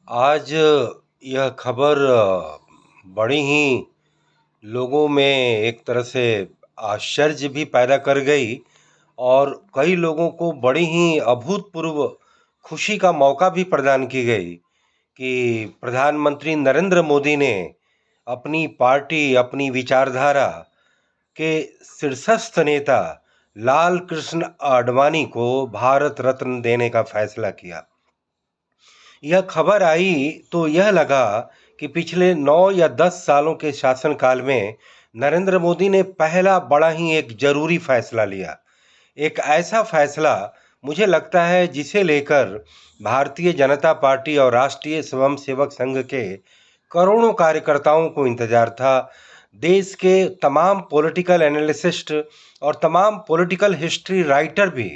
आज यह खबर बड़ी ही लोगों में एक तरह से आश्चर्य भी पैदा कर गई और कई लोगों को बड़ी ही अभूतपूर्व खुशी का मौका भी प्रदान की गई कि प्रधानमंत्री नरेंद्र मोदी ने अपनी पार्टी, अपनी विचारधारा के शीर्षस्थ नेता लाल कृष्ण आडवाणी को भारत रत्न देने का फैसला किया। यह खबर आई तो यह लगा कि पिछले 9 या 10 सालों के शासनकाल में नरेंद्र मोदी ने पहला बड़ा ही एक जरूरी फैसला लिया। एक ऐसा फैसला मुझे लगता है जिसे लेकर भारतीय जनता पार्टी और राष्ट्रीय स्वयंसेवक संघ के करोड़ों कार्यकर्ताओं को इंतजार था। देश के तमाम पॉलिटिकल एनालिसिस्ट और तमाम पॉलिटिकल हिस्ट्री राइटर भी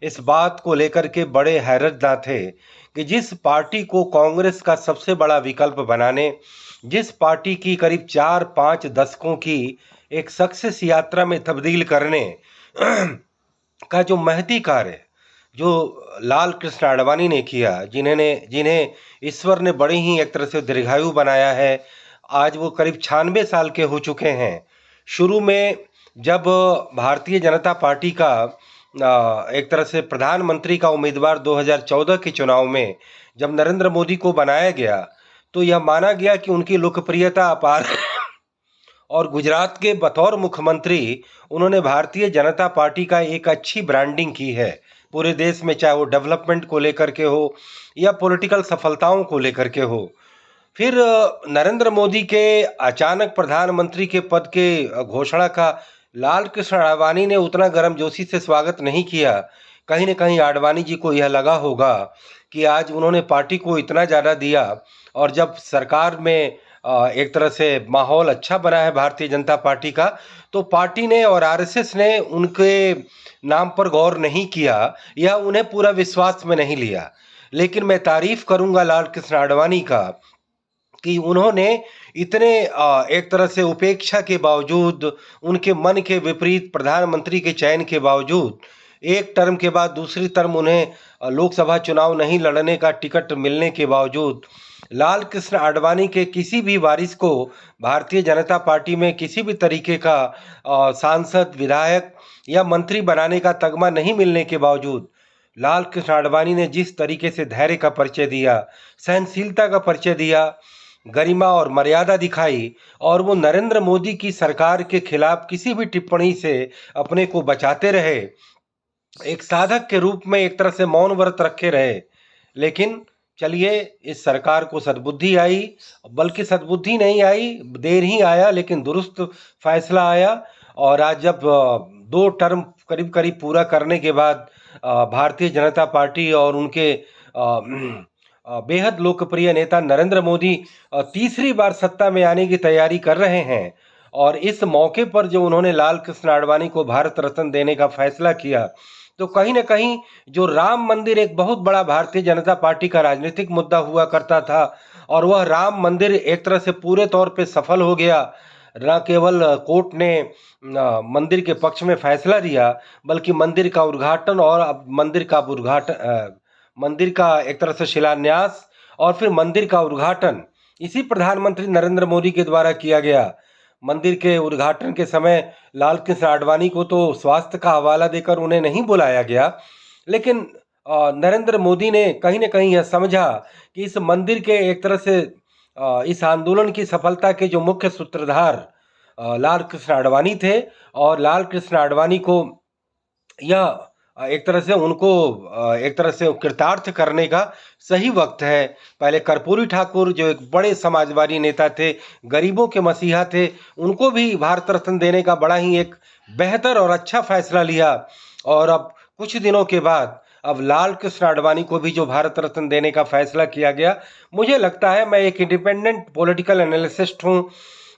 इस बात को लेकर के बड़े हैरतदा थे कि जिस पार्टी को कांग्रेस का सबसे बड़ा विकल्प बनाने, जिस पार्टी की करीब 4-5 दशकों की एक सक्सेस यात्रा में तब्दील करने का जो महती कार्य जो लाल कृष्ण आडवाणी ने किया, जिन्हें ईश्वर ने बड़ी ही एक तरह से दीर्घायु बनाया है। आज वो करीब 96 साल के हो चुके हैं। शुरू में जब भारतीय जनता पार्टी का एक तरह से प्रधानमंत्री का उम्मीदवार 2014 के चुनाव में जब नरेंद्र मोदी को बनाया गया, तो यह माना गया कि उनकी लोकप्रियता अपार और गुजरात के बतौर मुख्यमंत्री उन्होंने भारतीय जनता पार्टी का एक अच्छी ब्रांडिंग की है पूरे देश में, चाहे वो डेवलपमेंट को लेकर के हो या पॉलिटिकल सफलताओं को लेकर के हो। फिर नरेंद्र मोदी के अचानक प्रधानमंत्री के पद के घोषणा का लाल कृष्ण आडवाणी ने उतना गर्मजोशी से स्वागत नहीं किया। कहीं न कहीं आडवाणी जी को यह लगा होगा कि आज उन्होंने पार्टी को इतना ज़्यादा दिया और जब सरकार में एक तरह से माहौल अच्छा बना है भारतीय जनता पार्टी का, तो पार्टी ने और आरएसएस ने उनके नाम पर गौर नहीं किया या उन्हें पूरा विश्वास में नहीं लिया। लेकिन मैं तारीफ करूंगा लाल कृष्ण आडवाणी का कि उन्होंने इतने एक तरह से उपेक्षा के बावजूद, उनके मन के विपरीत प्रधानमंत्री के चयन के बावजूद, एक टर्म के बाद दूसरी टर्म उन्हें लोकसभा चुनाव नहीं लड़ने का टिकट मिलने के बावजूद लाल कृष्ण आडवाणी के किसी भी वारिस को भारतीय जनता पार्टी में किसी भी तरीके का सांसद, विधायक या मंत्री बनाने का तगमा नहीं मिलने के बावजूद लाल कृष्ण आडवाणी ने जिस तरीके से धैर्य का परिचय दिया, सहनशीलता का परिचय दिया, गरिमा और मर्यादा दिखाई और वो नरेंद्र मोदी की सरकार के खिलाफ किसी भी टिप्पणी से अपने को बचाते रहे, एक साधक के रूप में एक तरह से मौन व्रत रखे रहे। लेकिन चलिए, इस सरकार को सद्बुद्धि आई, बल्कि सद्बुद्धि नहीं आई, देर ही आया लेकिन दुरुस्त फैसला आया। और आज जब 2 टर्म करीब करीब पूरा करने के बाद भारतीय जनता पार्टी और उनके बेहद लोकप्रिय नेता नरेंद्र मोदी तीसरी बार सत्ता में आने की तैयारी कर रहे हैं और इस मौके पर जो उन्होंने लाल कृष्ण आडवाणी को भारत रत्न देने का फैसला किया, तो कहीं न कहीं जो राम मंदिर एक बहुत बड़ा भारतीय जनता पार्टी का राजनीतिक मुद्दा हुआ करता था और वह राम मंदिर एक तरह से पूरे तौर पे सफल हो गया। न केवल कोर्ट ने मंदिर के पक्ष में फैसला दिया, बल्कि मंदिर का उद्घाटन और अब मंदिर का एक तरह से शिलान्यास और फिर मंदिर का उद्घाटन इसी प्रधानमंत्री नरेंद्र मोदी के द्वारा किया गया। मंदिर के उद्घाटन के समय लाल कृष्ण आडवाणी को तो स्वास्थ्य का हवाला देकर उन्हें नहीं बुलाया गया, लेकिन नरेंद्र मोदी ने कहीं न कहीं यह समझा कि इस मंदिर के एक तरह से इस आंदोलन की सफलता के जो मुख्य सूत्रधार लाल कृष्ण आडवाणी थे और लाल कृष्ण आडवाणी को यह एक तरह से उनको एक तरह से कृतार्थ करने का सही वक्त है। पहले कर्पूरी ठाकुर जो एक बड़े समाजवादी नेता थे, गरीबों के मसीहा थे, उनको भी भारत रत्न देने का बड़ा ही एक बेहतर और अच्छा फैसला लिया और अब कुछ दिनों के बाद अब लाल कृष्ण आडवाणी को भी जो भारत रत्न देने का फैसला किया गया, मुझे लगता है, मैं एक इंडिपेंडेंट पॉलिटिकल एनालिसिस्ट हूँ,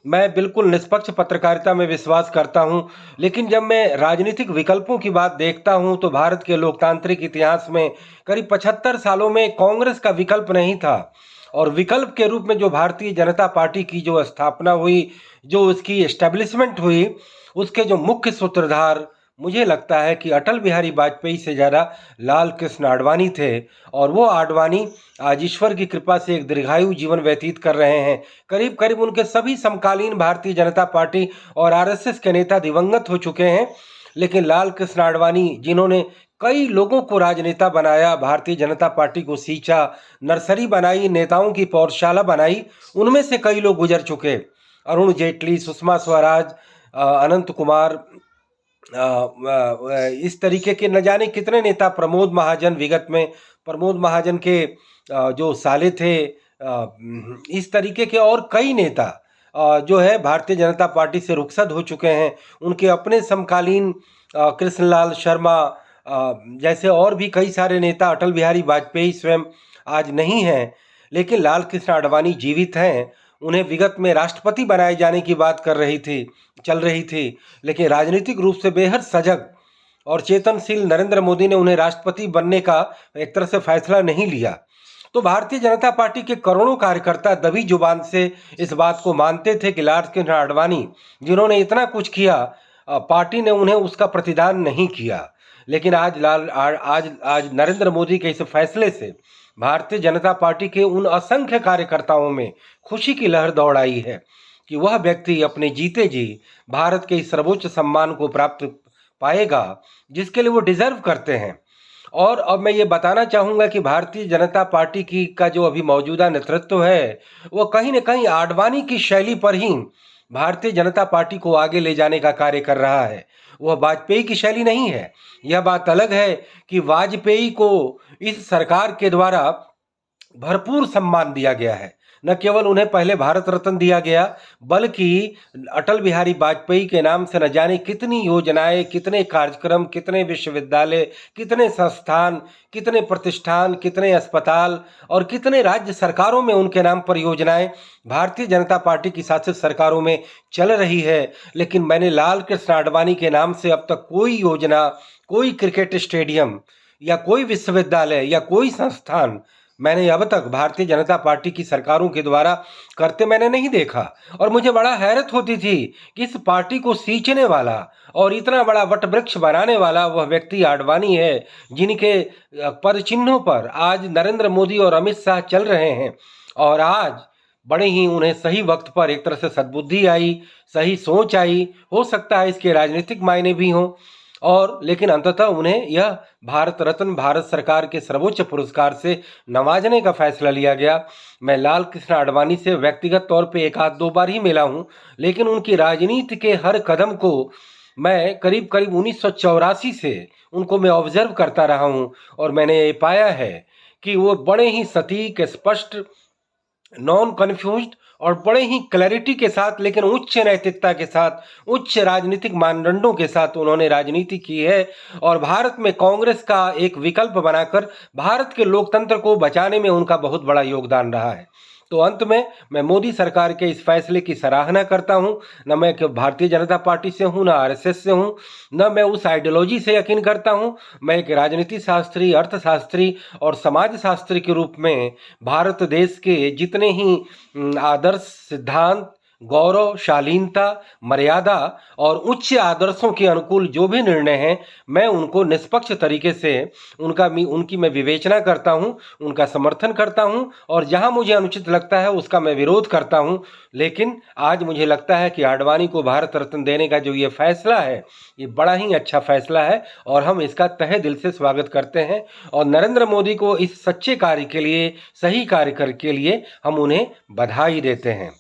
मैं बिल्कुल निष्पक्ष पत्रकारिता में विश्वास करता हूं, लेकिन जब मैं राजनीतिक विकल्पों की बात देखता हूं तो भारत के लोकतांत्रिक इतिहास में करीब 75 सालों में कांग्रेस का विकल्प नहीं था और विकल्प के रूप में जो भारतीय जनता पार्टी की जो स्थापना हुई, जो उसकी एस्टेब्लिशमेंट हुई, उसके जो मुख्य सूत्रधार मुझे लगता है कि अटल बिहारी वाजपेयी से ज़्यादा लाल कृष्ण आडवाणी थे। और वो आडवाणी आज ईश्वर की कृपा से एक दीर्घायु जीवन व्यतीत कर रहे हैं। करीब करीब उनके सभी समकालीन भारतीय जनता पार्टी और आरएसएस के नेता दिवंगत हो चुके हैं, लेकिन लाल कृष्ण आडवाणी जिन्होंने कई लोगों को राजनेता बनाया, भारतीय जनता पार्टी को सींचा, नर्सरी बनाई, नेताओं की पौधशाला बनाई, उनमें से कई लोग गुजर चुके। अरुण जेटली, सुषमा स्वराज, अनंत कुमार, इस तरीके के न जाने कितने नेता, प्रमोद महाजन, विगत में प्रमोद महाजन के जो साले थे, इस तरीके के और कई नेता जो है भारतीय जनता पार्टी से रुखसत हो चुके हैं। उनके अपने समकालीन कृष्णलाल शर्मा जैसे और भी कई सारे नेता, अटल बिहारी वाजपेयी स्वयं आज नहीं हैं, लेकिन लाल कृष्ण आडवाणी जीवित हैं। उन्हें विगत में राष्ट्रपति बनाए जाने की बात चल रही थी, लेकिन राजनीतिक रूप से बेहद सजग और चेतनशील नरेंद्र मोदी ने उन्हें राष्ट्रपति बनने का एक तरह से फैसला नहीं लिया। तो भारतीय जनता पार्टी के करोड़ों कार्यकर्ता दबी जुबान से इस बात को मानते थे कि लाल कृष्ण आडवाणी जिन्होंने इतना कुछ किया, पार्टी ने उन्हें उसका प्रतिदान नहीं किया। लेकिन आज नरेंद्र मोदी के इस फैसले से भारतीय जनता पार्टी के उन असंख्य कार्यकर्ताओं में खुशी की लहर दौड़ आई है कि वह व्यक्ति अपने जीते जी भारत के इस सर्वोच्च सम्मान को प्राप्त पाएगा जिसके लिए वो डिजर्व करते हैं। और अब मैं ये बताना चाहूँगा कि भारतीय जनता पार्टी की का जो अभी मौजूदा नेतृत्व है, वो कहीं न कहीं आडवाणी की शैली पर ही भारतीय जनता पार्टी को आगे ले जाने का कार्य कर रहा है। वह वाजपेयी की शैली नहीं है। यह बात अलग है कि वाजपेयी को इस सरकार के द्वारा भरपूर सम्मान दिया गया है। न केवल उन्हें पहले भारत रत्न दिया गया, बल्कि अटल बिहारी वाजपेयी के नाम से न जाने कितनी योजनाएं, कितने कार्यक्रम, कितने विश्वविद्यालय, कितने संस्थान, कितने प्रतिष्ठान, कितने अस्पताल और कितने राज्य सरकारों में उनके नाम पर योजनाएं भारतीय जनता पार्टी की शासित सरकारों में चल रही है। लेकिन मैंने लाल कृष्ण आडवाणी के नाम से अब तक कोई योजना, कोई क्रिकेट स्टेडियम या कोई विश्वविद्यालय या कोई संस्थान मैंने अब तक भारतीय जनता पार्टी की सरकारों के द्वारा करते मैंने नहीं देखा। और मुझे बड़ा हैरत होती थी कि इस पार्टी को सींचने वाला और इतना बड़ा वटवृक्ष बनाने वाला वह व्यक्ति आडवाणी है, जिनके पदचिन्हों पर आज नरेंद्र मोदी और अमित शाह चल रहे हैं। और आज बड़े ही उन्हें सही वक्त पर एक तरह से सद्बुद्धि आई, सही सोच आई, हो सकता है इसके राजनीतिक मायने भी हों, और लेकिन अंततः उन्हें यह भारत रत्न, भारत सरकार के सर्वोच्च पुरस्कार से नवाजने का फैसला लिया गया। मैं लाल कृष्ण आडवाणी से व्यक्तिगत तौर पे एक आध दो बार ही मिला हूँ, लेकिन उनकी राजनीति के हर कदम को मैं करीब करीब 1984 से उनको मैं ऑब्जर्व करता रहा हूँ, और मैंने ये पाया है कि वो बड़े ही सटीक, स्पष्ट, नॉन कन्फ्यूज्ड और बड़े ही क्लैरिटी के साथ, लेकिन उच्च नैतिकता के साथ, उच्च राजनीतिक मानदंडों के साथ उन्होंने राजनीति की है। और भारत में कांग्रेस का एक विकल्प बनाकर भारत के लोकतंत्र को बचाने में उनका बहुत बड़ा योगदान रहा है। तो अंत में मैं मोदी सरकार के इस फैसले की सराहना करता हूं। न मैं भारतीय जनता पार्टी से हूं, न आरएसएस से हूं, न मैं उस आइडियोलॉजी से यकीन करता हूं। मैं एक राजनीति शास्त्री, अर्थशास्त्री और समाज शास्त्री के रूप में भारत देश के जितने ही आदर्श, सिद्धांत, गौरव, शालीनता, मर्यादा और उच्च आदर्शों के अनुकूल जो भी निर्णय हैं, मैं उनको निष्पक्ष तरीके से उनकी मैं विवेचना करता हूं, उनका समर्थन करता हूं, और जहां मुझे अनुचित लगता है उसका मैं विरोध करता हूं। लेकिन आज मुझे लगता है कि आडवाणी को भारत रत्न देने का जो ये फैसला है, ये बड़ा ही अच्छा फैसला है और हम इसका तहे दिल से स्वागत करते हैं। और नरेंद्र मोदी को इस सच्चे कार्य के लिए, सही कार्य के लिए हम उन्हें बधाई देते हैं।